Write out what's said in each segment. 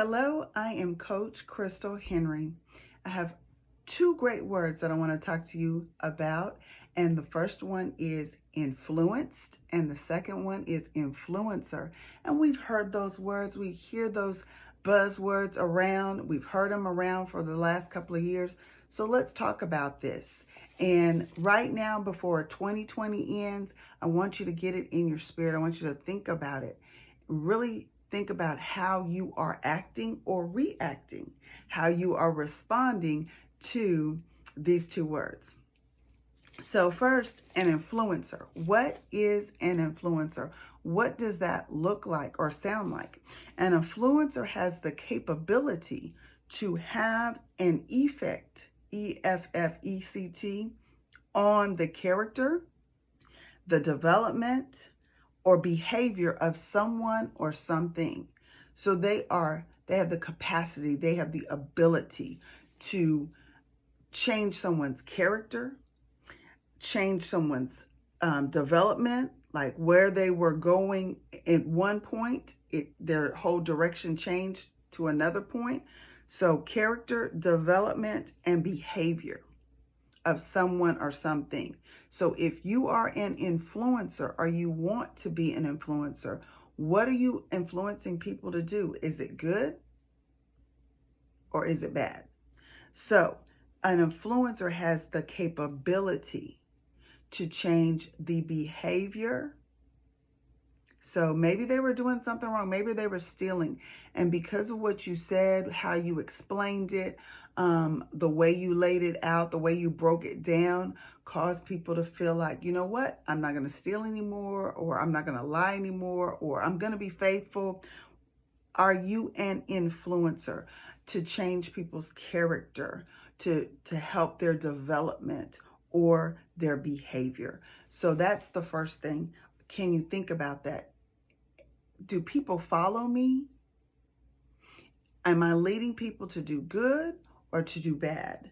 Hello, I am Coach Krystalhenry. I have two great words that I want to talk to you about, and the first one is influenced, and the second one is influencer. And we've heard those words, we hear those buzzwords around, we've heard them around for the last couple of years. So let's talk about this. And right now, before 2020 ends, I want you to get it in your spirit. I want you to think about it. Really think about how you are acting or reacting, how you are responding to these two words. So first, an influencer. What is an influencer? What does that look like or sound like? An influencer has the capability to have an effect, EFFECT, on the character, the development, or behavior of someone or something. So they have the capacity, they have the ability to change someone's character, change someone's development, like where they were going at one point, their whole direction changed to another point. So character, development, and behavior of someone or something. So if you are an influencer or you want to be an influencer, what are you influencing people to do? Is it good or is it bad? So an influencer has the capability to change the behavior. So maybe they were doing something wrong. Maybe they were stealing. And because of what you said, how you explained it, the way you laid it out, the way you broke it down, caused people to feel like, you know what, I'm not going to steal anymore, or I'm not going to lie anymore, or I'm going to be faithful. Are you an influencer to change people's character, to help their development or their behavior? So that's the first thing. Can you think about that? Do people follow me? Am I leading people to do good or to do bad?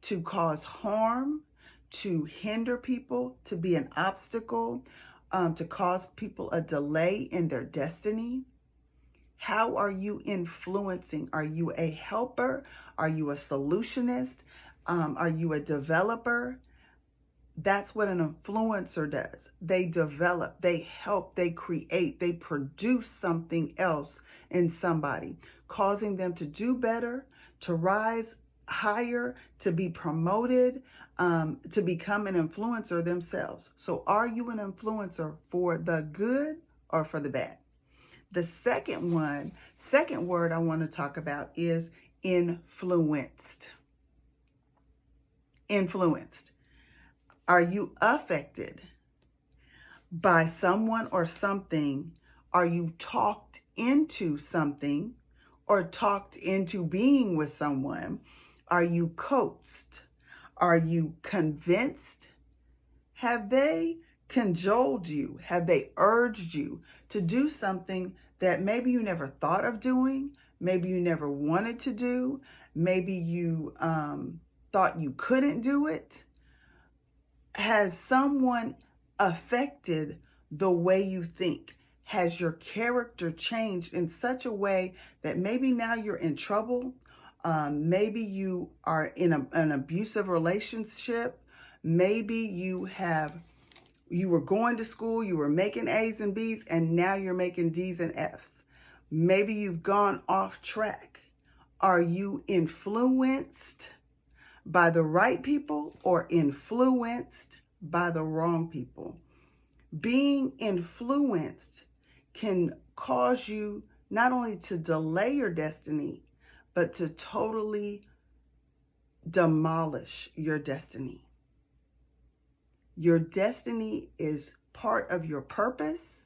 To cause harm, to hinder people, to be an obstacle, to cause people a delay in their destiny? How are you influencing? Are you a helper? Are you a solutionist? Are you a developer? That's what an influencer does. They develop, they help, they create, they produce something else in somebody, causing them to do better, to rise higher, to be promoted, to become an influencer themselves. So are you an influencer for the good or for the bad? The second word I want to talk about is influenced. Influenced. Are you affected by someone or something? Are you talked into something or talked into being with someone? Are you coaxed? Are you convinced? Have they cajoled you? Have they urged you to do something that maybe you never thought of doing? Maybe you never wanted to do? Maybe you thought you couldn't do it? Has someone affected the way you think? Has your character changed in such a way that maybe now you're in trouble? Maybe you are in an abusive relationship. Maybe you were going to school, you were making A's and B's, and now you're making D's and F's. Maybe you've gone off track. Are you influenced by the right people or influenced by the wrong people? Being influenced can cause you not only to delay your destiny, but to totally demolish your destiny. Your destiny is part of your purpose.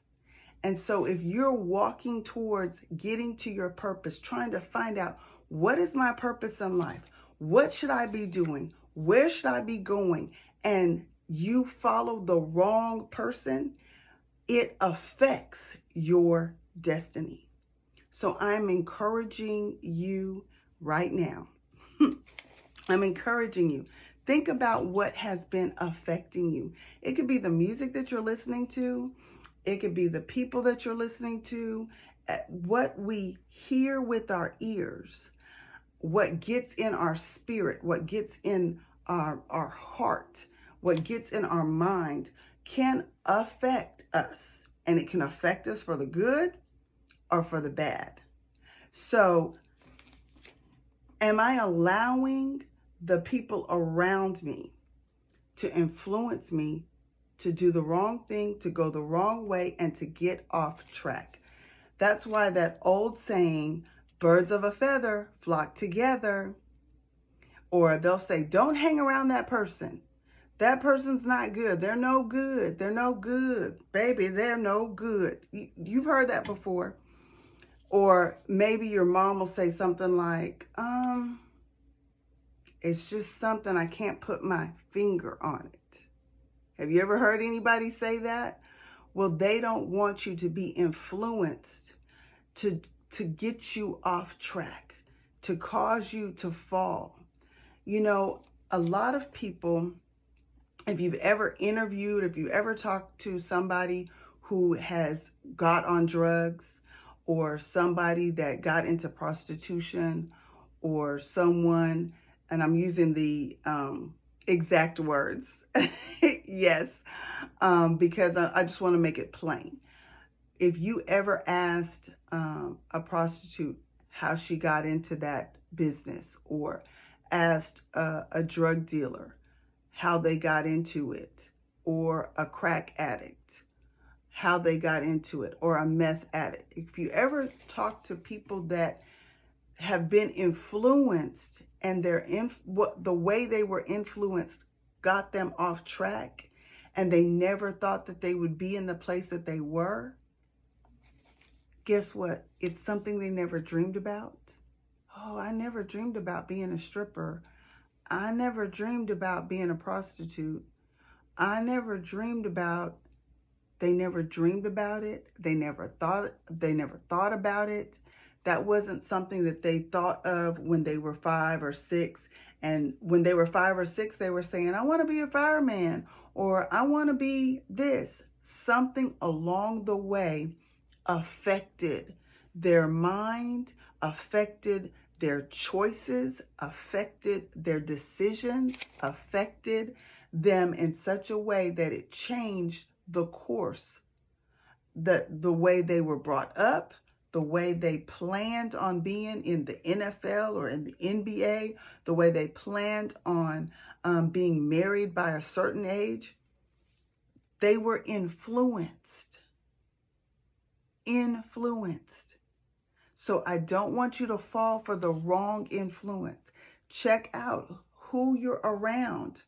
And so if you're walking towards getting to your purpose, trying to find out, what is my purpose in life? What should I be doing? Where should I be going? And you follow the wrong person, it affects your destiny. So I'm encouraging you right now. I'm encouraging you. Think about what has been affecting you. It could be the music that you're listening to. It could be the people that you're listening to. what we hear with our ears, what gets in our spirit, what gets in our heart, what gets in our mind can affect us. And it can affect us for the good or for the bad. So am I allowing the people around me to influence me to do the wrong thing, to go the wrong way, and to get off track? That's why that old saying, birds of a feather flock together. Or they'll say, don't hang around that person. That person's not good. They're no good. They're no good. Baby, they're no good. You've heard that before. Or maybe your mom will say something like, it's just something I can't put my finger on it. Have you ever heard anybody say that? Well, they don't want you to be influenced to get you off track, to cause you to fall. You know, a lot of people, if you've ever interviewed, if you ever talked to somebody who has got on drugs, or somebody that got into prostitution, or someone, and I'm using the exact words, yes, because I just want to make it plain. If you ever asked a prostitute how she got into that business, or asked a drug dealer how they got into it, or a crack addict how they got into it, or a meth addict, if you ever talk to people that have been influenced and the way they were influenced got them off track, and they never thought that they would be in the place that they were, guess what? It's something they never dreamed about. Oh, I never dreamed about being a stripper. I never dreamed about being a prostitute. I never dreamed about, they never dreamed about it. They never thought about it. That wasn't something that they thought of when they were 5 or 6. And when they were 5 or 6, they were saying, I want to be a fireman, or I want to be this. Something along the way affected their mind, affected their choices, affected their decisions, affected them in such a way that it changed the course, the way they were brought up, the way they planned on being in the NFL or in the NBA, the way they planned on being married by a certain age. They were influenced. So I don't want you to fall for the wrong influence. Check out who you're around.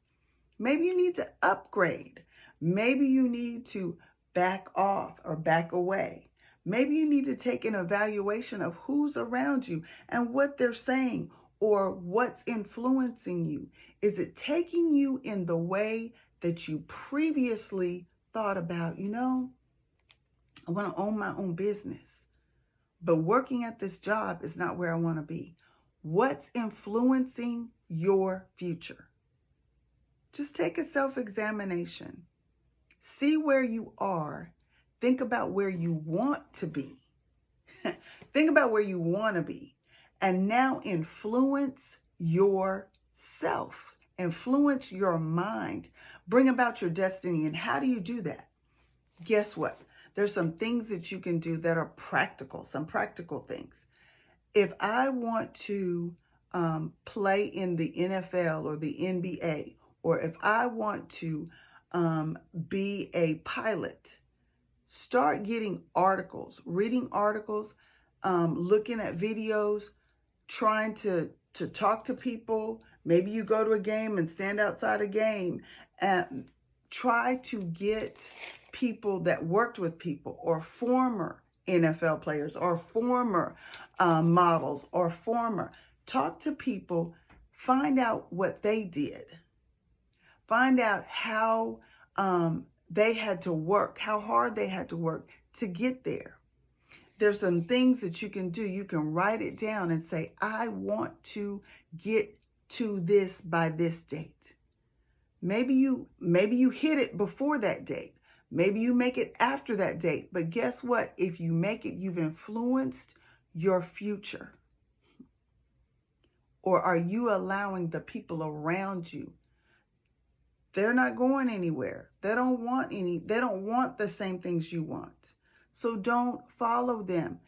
Maybe you need to upgrade. Maybe you need to back off or back away. Maybe you need to take an evaluation of who's around you and what they're saying, or what's influencing you. Is it taking you in the way that you previously thought about? You know, I want to own my own business, but working at this job is not where I want to be. What's influencing your future? Just take a self-examination. See where you are. Think about where you want to be. Think about where you want to be. And now influence yourself. Influence your mind. Bring about your destiny. And how do you do that? Guess what? There's some things that you can do that are practical, some practical things. If I want to play in the NFL or the NBA, or if I want to be a pilot, start getting articles, reading articles, looking at videos, trying to talk to people. Maybe you go to a game and stand outside a game and try to get people that worked with people, or former NFL players, or former models, or former. Talk to people, find out what they did. Find out how they had to work, how hard they had to work to get there. There's some things that you can do. You can write it down and say, I want to get to this by this date. Maybe you hit it before that date. Maybe you make it after that date, but guess what? If you make it, you've influenced your future. Or are you allowing the people around you? They're not going anywhere. They don't want the same things you want. So don't follow them.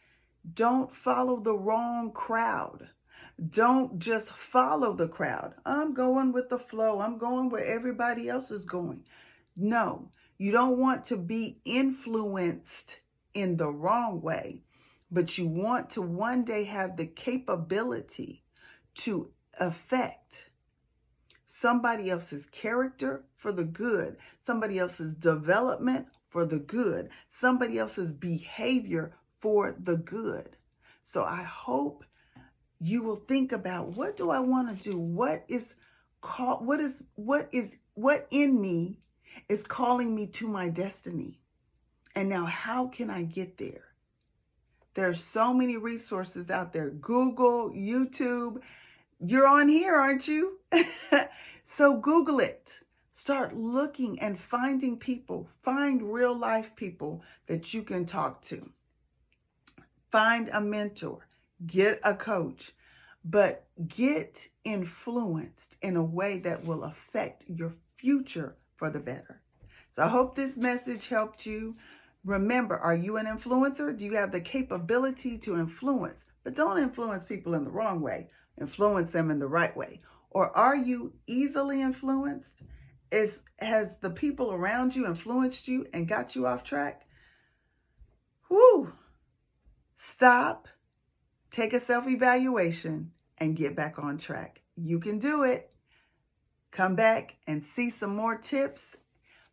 Don't follow the wrong crowd. Don't just follow the crowd. I'm going with the flow. I'm going where everybody else is going. No, you don't want to be influenced in the wrong way, but you want to one day have the capability to affect somebody else's character for the good, somebody else's development for the good, somebody else's behavior for the good. So I hope you will think about, what do I want to do? What in me is calling me to my destiny? And now how can I get there? There's so many resources out there. Google, YouTube. You're on here, aren't you? So Google it. Start looking and finding people. Find real life people that you can talk to. Find a mentor. Get a coach. But get influenced in a way that will affect your future for the better. So I hope this message helped you. Remember, are you an influencer? Do you have the capability to influence? But don't influence people in the wrong way. Influence them in the right way. Or are you easily influenced? Has the people around you influenced you and got you off track? Stop, take a self-evaluation, and get back on track. You can do it. Come back and see some more tips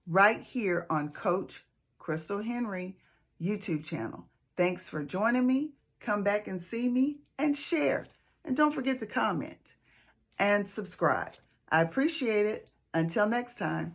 right here on Coach Crystal Henry YouTube channel. Thanks for joining me. Come back and see me and share. And don't forget to comment and subscribe. I appreciate it. Until next time.